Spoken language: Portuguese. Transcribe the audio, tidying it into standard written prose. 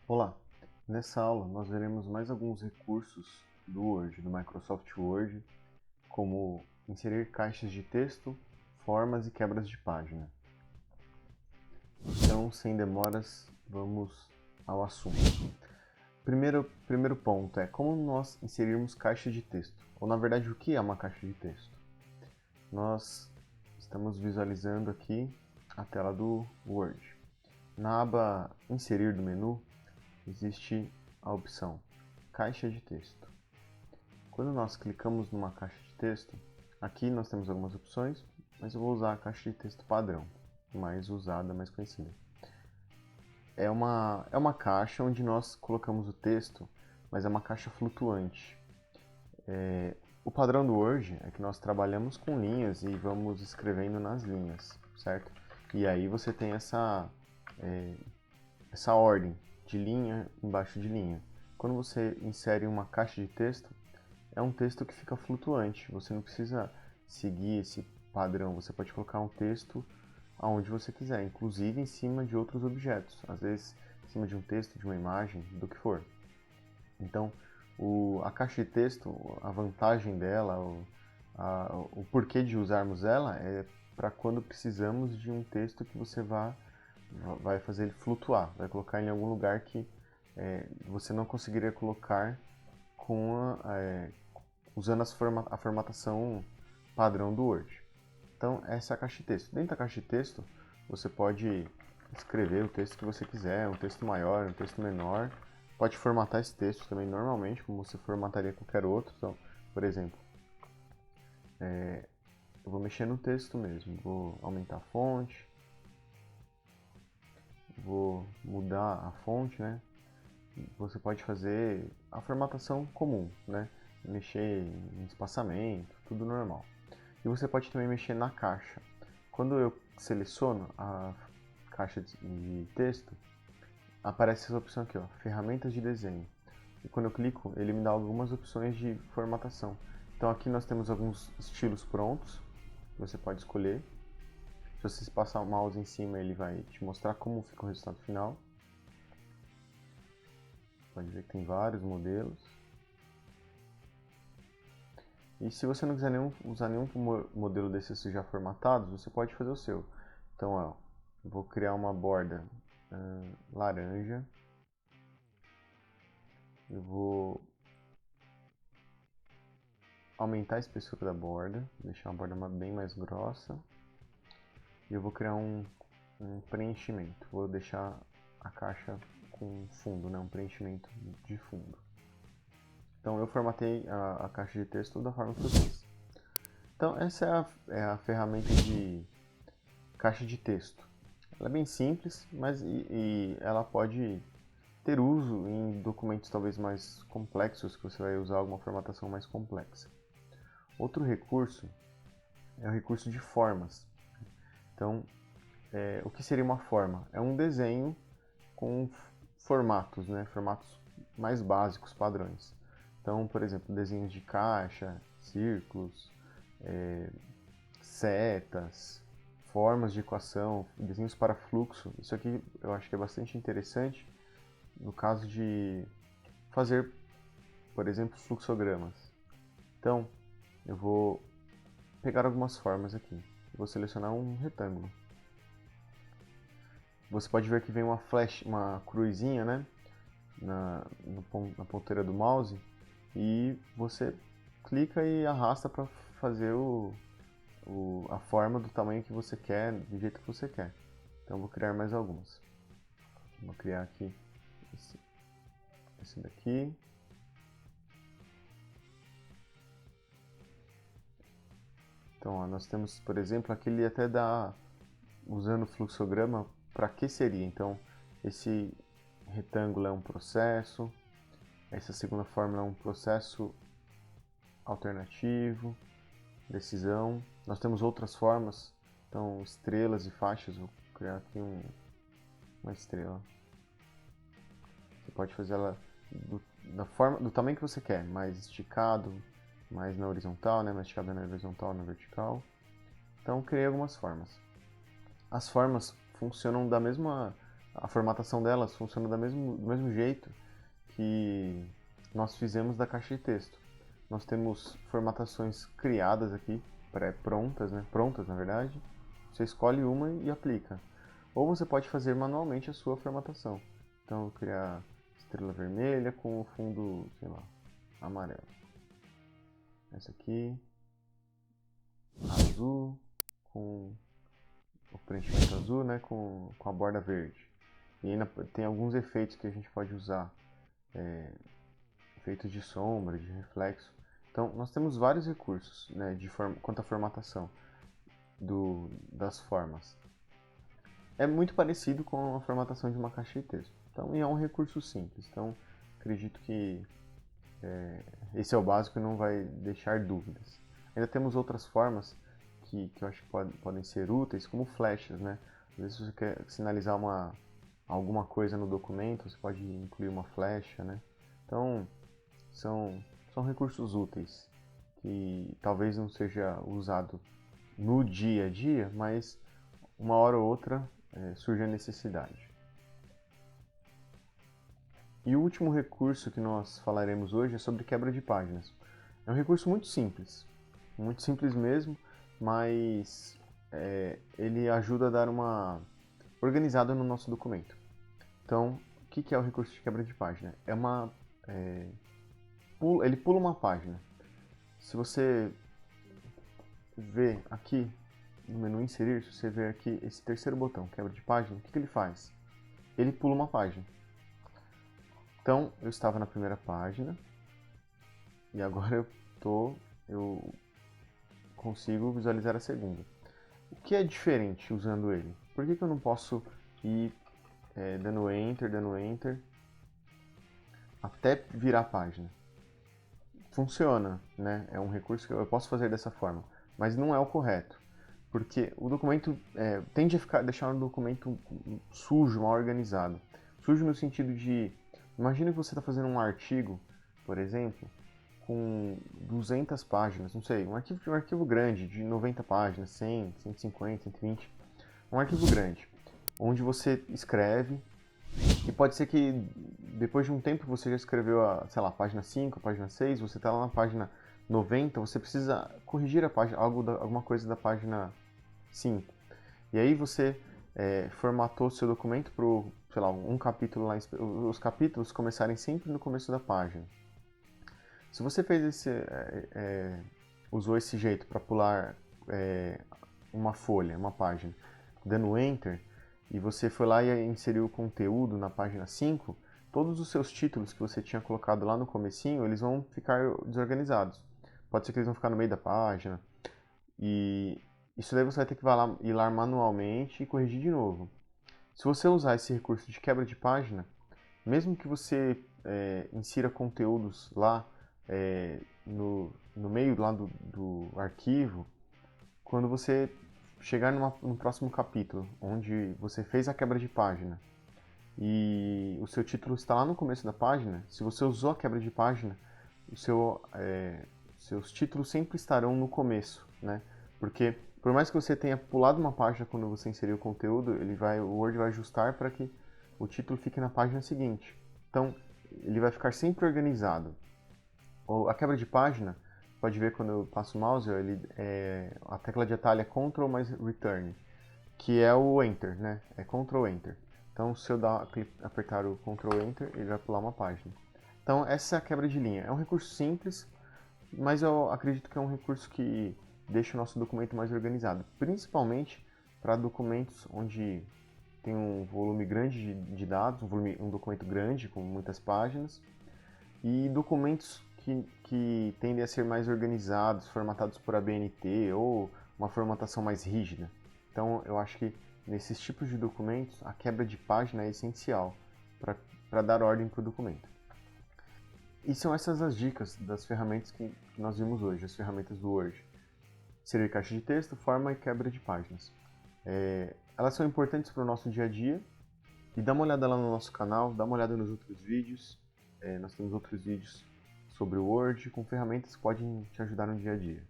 Olá! Nessa aula nós veremos mais alguns recursos do Word, do Microsoft Word, como inserir caixas de texto, formas e quebras de página. Então, sem demoras, vamos ao assunto. Primeiro ponto é como nós inserirmos caixa de texto, ou na verdade o que é uma caixa de texto. Nós estamos visualizando aqui a tela do Word. Na aba Inserir do menu, existe a opção Caixa de Texto. Quando nós clicamos numa caixa de texto, aqui nós temos algumas opções, mas eu vou usar a caixa de texto padrão, mais usada, mais conhecida. É uma caixa onde nós colocamos o texto, mas é uma caixa flutuante. O padrão do Word é que nós trabalhamos com linhas e vamos escrevendo nas linhas, certo? E aí você tem essa ordem de linha embaixo de linha. Quando você insere uma caixa de texto, é um texto que fica flutuante. Você não precisa seguir esse padrão. Você pode colocar um texto aonde você quiser, inclusive em cima de outros objetos. Às vezes, em cima de um texto, de uma imagem, do que for. Então, a caixa de texto, a vantagem dela, o porquê de usarmos ela é para quando precisamos de um texto que você vai fazer ele flutuar, vai colocar em algum lugar que você não conseguiria colocar usando a formatação padrão do Word. Então, essa é a caixa de texto. Dentro da caixa de texto, você pode escrever o texto que você quiser, um texto maior, um texto menor. Pode formatar esse texto também normalmente, como você formataria qualquer outro. Então, por exemplo, eu vou mexer no texto mesmo. Vou aumentar a fonte, vou mudar a fonte, né? Você pode fazer a formatação comum, né? Mexer em espaçamento, tudo normal. E você pode também mexer na caixa. Quando eu seleciono a caixa de texto, aparece essa opção aqui, ó, ferramentas de desenho. E quando eu clico, ele me dá algumas opções de formatação. Então aqui nós temos alguns estilos prontos, que você pode escolher. Se você passar o mouse em cima, ele vai te mostrar como fica o resultado final. Pode ver que tem vários modelos. E se você não quiser usar nenhum modelo desses já formatados, você pode fazer o seu. Então, ó, eu vou criar uma borda laranja. Eu vou aumentar a espessura da borda, deixar uma borda bem mais grossa. E eu vou criar um preenchimento. Vou deixar a caixa com fundo, né? Um preenchimento de fundo. Então eu formatei a caixa de texto da forma que eu quis. Então essa é a ferramenta de caixa de texto. Ela é bem simples, mas ela pode ter uso em documentos talvez mais complexos, que você vai usar alguma formatação mais complexa. Outro recurso é o recurso de formas. Então, o que seria uma forma? É um desenho com formatos, né? Formatos mais básicos, padrões. Então, por exemplo, desenhos de caixa, círculos, setas, formas de equação, desenhos para fluxo. Isso aqui eu acho que é bastante interessante no caso de fazer, por exemplo, fluxogramas. Então, eu vou pegar algumas formas aqui. Vou selecionar um retângulo. Você pode ver que vem uma cruzinha, né, na ponteira do mouse, e você clica e arrasta para fazer a forma do tamanho que você quer, do jeito que você quer. Então vou criar mais algumas. Vou criar aqui esse daqui. Então ó, nós temos, por exemplo, aquele até dá, usando o fluxograma, para que seria. Então esse retângulo é um processo, essa segunda fórmula é um processo alternativo, decisão. Nós temos outras formas, então estrelas e faixas. Vou criar aqui uma estrela. Você pode fazer ela do tamanho que você quer, mais esticado, mais na horizontal, né? Mais esticado na horizontal, na vertical. Então criei algumas formas. As formas funcionam da mesma a formatação delas funciona do mesmo jeito que nós fizemos da caixa de texto. Nós temos formatações criadas aqui, pré-prontas, né? Prontas na verdade. Você escolhe uma e aplica. Ou você pode fazer manualmente a sua formatação. Então, eu vou criar estrela vermelha com o fundo, sei lá, amarelo. Essa aqui, azul, com o preenchimento azul, né, com a borda verde. E ainda tem alguns efeitos que a gente pode usar, efeitos de sombra, de reflexo. Então, nós temos vários recursos, né, quanto à formatação das formas. É muito parecido com a formatação de uma caixa de texto. Então, é um recurso simples. Então, acredito que esse é o básico e não vai deixar dúvidas. Ainda temos outras formas que eu acho que podem ser úteis, como flechas, né? Às vezes você quer sinalizar alguma coisa no documento, você pode incluir uma flecha, né? Então, são recursos úteis, que talvez não seja usado no dia a dia, mas uma hora ou outra surge a necessidade. E o último recurso que nós falaremos hoje é sobre quebra de páginas. É um recurso muito simples mesmo, mas ele ajuda a dar uma organizada no nosso documento. Então, o que é o recurso de quebra de página? Ele pula uma página. Se você ver aqui no menu inserir, se você ver aqui esse terceiro botão, quebra de página, o que ele faz? Ele pula uma página. Então, eu estava na primeira página e agora eu consigo visualizar a segunda. O que é diferente usando ele? Por que eu não posso ir dando Enter, até virar a página? Funciona, né? É um recurso que eu posso fazer dessa forma, mas não é o correto. Porque o documento tende a deixar um documento sujo, mal organizado. Sujo no sentido de... Imagina que você está fazendo um artigo, por exemplo, com 200 páginas, não sei, um arquivo grande, de 90 páginas, 100, 150, 120, um arquivo grande, onde você escreve, e pode ser que depois de um tempo você já escreveu sei lá, página 5, página 6, você está lá na página 90, você precisa corrigir a página, alguma coisa da página 5. E aí você formatou seu documento para, sei lá, um capítulo lá, os capítulos começarem sempre no começo da página. Se você fez usou esse jeito para pular uma folha, uma página, dando Enter, e você foi lá e inseriu o conteúdo na página 5, todos os seus títulos que você tinha colocado lá no comecinho, eles vão ficar desorganizados. Pode ser que eles vão ficar no meio da página, e isso daí você vai ter que ir lá manualmente e corrigir de novo. Se você usar esse recurso de quebra de página, mesmo que você insira conteúdos lá no meio lá do arquivo, quando você chegar no próximo capítulo, onde você fez a quebra de página e o seu título está lá no começo da página, se você usou a quebra de página, seus títulos sempre estarão no começo, né? Porque por mais que você tenha pulado uma página quando você inseriu o conteúdo, o Word vai ajustar para que o título fique na página seguinte. Então, ele vai ficar sempre organizado. A quebra de página, pode ver quando eu passo o mouse, a tecla de atalho é Ctrl mais Return, que é o Enter, né? É Ctrl Enter. Então, se eu apertar o Ctrl Enter, ele vai pular uma página. Então, essa é a quebra de linha. É um recurso simples, mas eu acredito que é um recurso que deixa o nosso documento mais organizado, principalmente para documentos onde tem um volume grande de dados, um documento grande com muitas páginas, e documentos que tendem a ser mais organizados, formatados por ABNT ou uma formatação mais rígida. Então eu acho que nesses tipos de documentos a quebra de página é essencial para dar ordem para o documento. E são essas as dicas das ferramentas que nós vimos hoje, as ferramentas do Word. Inserir caixa de texto, forma e quebra de páginas. Elas são importantes para o nosso dia a dia. E dá uma olhada lá no nosso canal, dá uma olhada nos outros vídeos. Nós temos outros vídeos sobre o Word com ferramentas que podem te ajudar no dia a dia.